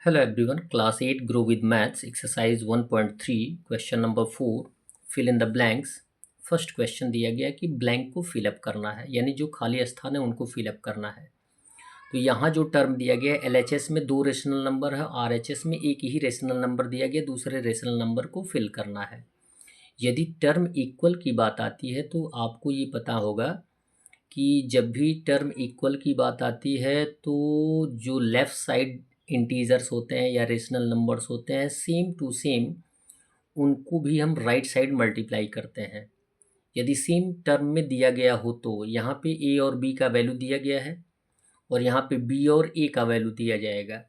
Hello everyone, class 8 grow with maths exercise 1.3 question number 4 fill in the blanks। First question दिया गया कि blank को fill up करना है, यानी जो खाली स्थान है उनको फिलअप करना है। तो यहाँ जो टर्म दिया गया है LHS में 2 रेशनल नंबर है, RHS में एक ही रेशनल नंबर दिया गया, दूसरे रेशनल नंबर को फिल करना है। यदि टर्म इक्वल की बात आती है तो आपको ये पता होगा कि जब भी टर्म इक्वल की बात आती है तो जो लेफ़्ट साइड इंटीजर्स होते हैं या रेशनल नंबर्स होते हैं सेम टू सेम उनको भी हम राइट साइड मल्टीप्लाई करते हैं। यदि सेम टर्म में दिया गया हो तो यहाँ पे ए और बी का वैल्यू दिया गया है और यहाँ पे बी और ए का वैल्यू दिया जाएगा,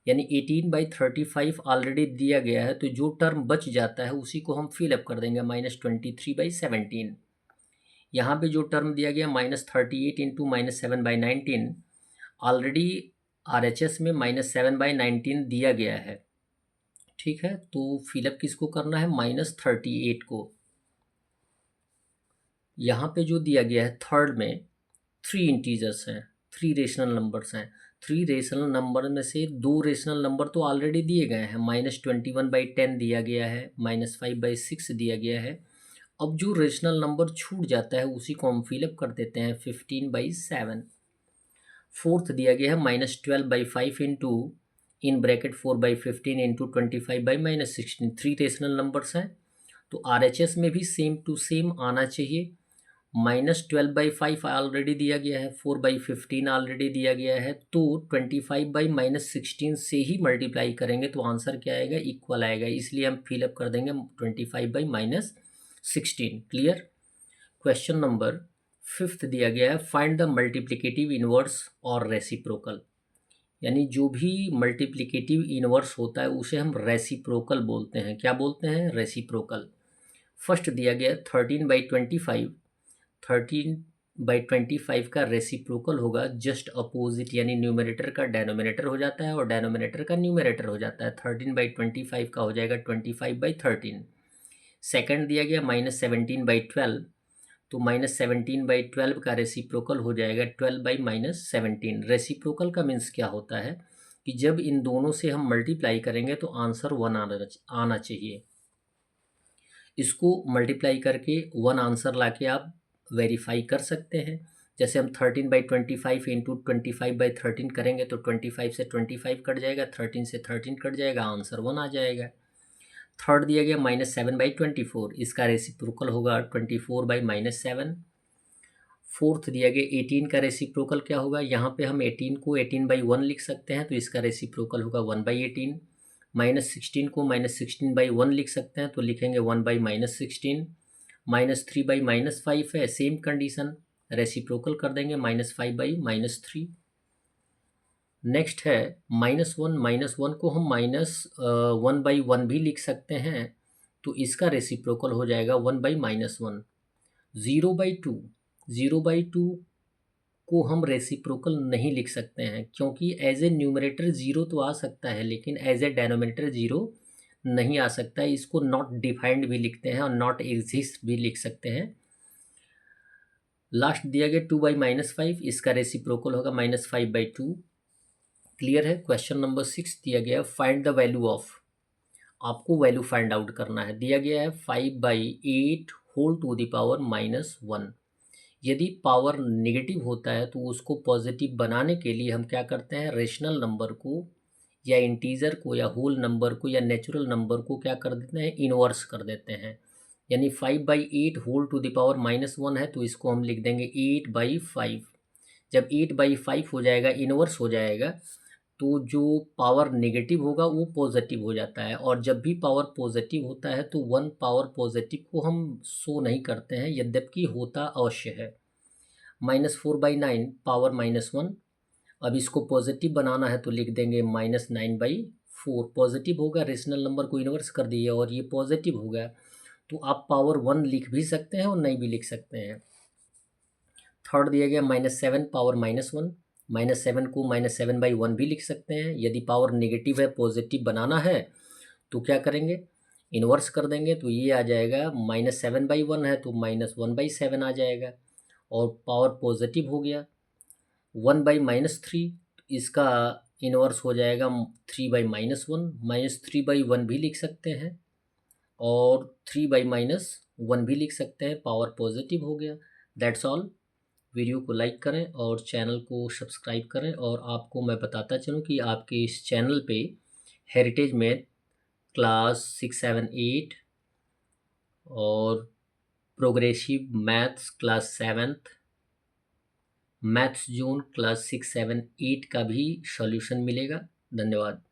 यानी 18/35 ऑलरेडी दिया गया है, तो जो टर्म बच जाता है उसी को हम फिलअप कर देंगे -23/17। यहाँ पे जो टर्म दिया गया -38 इंटू -7/19 ऑलरेडी RHS में -7/19 दिया गया है। ठीक है, तो फिलअप किसको करना है? -38 को। यहाँ पे जो दिया गया है थर्ड में 3 इंटीजर्स हैं, 3 रेशनल नंबर्स हैं। 3 रेशनल नंबर में से 2 रेशनल नंबर तो ऑलरेडी दिए गए हैं, -21/10 दिया गया है, -5/6 दिया गया है। अब जो रेशनल नंबर छूट जाता है उसी को हम फिलअप कर देते हैं 15/7। फोर्थ दिया गया है -12/5 into in bracket 4/15 into 25/-16। 3 rational numbers हैं तो RHS में भी सेम टू सेम आना चाहिए। -12/5 ऑलरेडी दिया गया है, 4/15 ऑलरेडी दिया गया है, तो 25/-16 से ही मल्टीप्लाई करेंगे तो आंसर क्या आएगा? इक्वल आएगा, इसलिए हम फिलअप कर देंगे 25/-16। क्लियर। क्वेश्चन नंबर 5 दिया गया है फाइंड द मल्टीप्लिकेटिव इनवर्स और रेसिप्रोकल, यानी जो भी मल्टीप्लिकेटिव इनवर्स होता है उसे हम रेसिप्रोकल बोलते हैं। क्या बोलते हैं? रेसिप्रोकल। फर्स्ट दिया गया 13/25। 13/25 का रेसिप्रोकल होगा जस्ट अपोजिट, यानी न्यूमरेटर का डेनोमिनेटर हो जाता है और डेनोमिनेटर का न्यूमरेटर हो जाता है। 13/25 का हो जाएगा 25/13। सेकेंड दिया गया -17/12, तो -17/12 का रेसिप्रोकल हो जाएगा 12/-17। रेसिप्रोकल का मीन्स क्या होता है कि जब इन दोनों से हम मल्टीप्लाई करेंगे तो आंसर 1 आना चाहिए। इसको मल्टीप्लाई करके 1 आंसर लाके आप वेरीफाई कर सकते हैं। जैसे हम 13/25 इंटू 25/13 करेंगे तो 25 से 25 कट जाएगा, 13 से 13 कट जाएगा, आंसर 1 आ जाएगा। थर्ड दिया गया -7/24, इसका रेसिप्रोकल होगा 24/-7। फोर्थ दिया गया 18 का रेसिप्रोकल क्या होगा? यहाँ पे हम 18 को 18/1 लिख सकते हैं, तो इसका रेसिप्रोकल होगा 1/18। -16 को -16/1 लिख सकते हैं, तो लिखेंगे 1/-16। -3/-5 है, सेम कंडीशन, रेसिप्रोकल कर देंगे -5/-3। नेक्स्ट है -1 को हम -1/1 भी लिख सकते हैं, तो इसका रेसिप्रोकल हो जाएगा 1/-1। 0/2 को हम रेसिप्रोकल नहीं लिख सकते हैं क्योंकि एज ए न्यूमरेटर 0 तो आ सकता है लेकिन एज ए डेनोमिनेटर 0 नहीं आ सकता है। इसको नॉट डिफाइंड भी लिखते हैं और नॉट एग्जिस्ट भी लिख सकते हैं। लास्ट दिया गया 2/-5, इसका रेसिप्रोकल होगा -5/2। क्लियर है। क्वेश्चन नंबर 6 दिया गया है फाइंड द वैल्यू ऑफ, आपको वैल्यू फाइंड आउट करना है। दिया गया है 5/8 होल टू द पावर -1। यदि पावर नेगेटिव होता है तो उसको पॉजिटिव बनाने के लिए हम क्या करते हैं? रेशनल नंबर को या इंटीजर को या होल नंबर को या नेचुरल नंबर को क्या कर देते हैं? इनवर्स कर देते हैं। यानी 5/8 होल टू द पावर -1 है तो इसको हम लिख देंगे 8/5। जब 8/5 हो जाएगा, इनवर्स हो जाएगा, तो जो पावर नेगेटिव होगा वो पॉजिटिव हो जाता है, और जब भी पावर पॉजिटिव होता है तो 1 पावर पॉजिटिव को हम शो नहीं करते हैं, यद्यपि होता अवश्य है। -4/9 पावर -1, अब इसको पॉजिटिव बनाना है तो लिख देंगे -9/4। पॉजिटिव होगा, रेशनल नंबर को इन्वर्स कर दिए और ये पॉजिटिव होगा, तो आप पावर 1 लिख भी सकते हैं और नहीं भी लिख सकते हैं। थर्ड दिया गया -7 पावर -1, -7 को -7/1 भी लिख सकते हैं। यदि पावर नेगेटिव है, पॉजिटिव बनाना है तो क्या करेंगे? इन्वर्स कर देंगे, तो ये आ जाएगा -7/1 है तो -1/7 आ जाएगा, और पावर पॉजिटिव हो गया। 1/-3, इसका इनवर्स हो जाएगा 3/-1, -3/1 भी लिख सकते हैं और 3/-1 भी लिख सकते हैं, पावर पॉजिटिव हो गया। That's all. वीडियो को लाइक करें और चैनल को सब्सक्राइब करें। और आपको मैं बताता चलूं कि आपके इस चैनल पे हेरिटेज मैथ क्लास 6, 7, 8 और progressive maths class 7th, maths zone class 6, 7, 8 का भी सॉल्यूशन मिलेगा। धन्यवाद।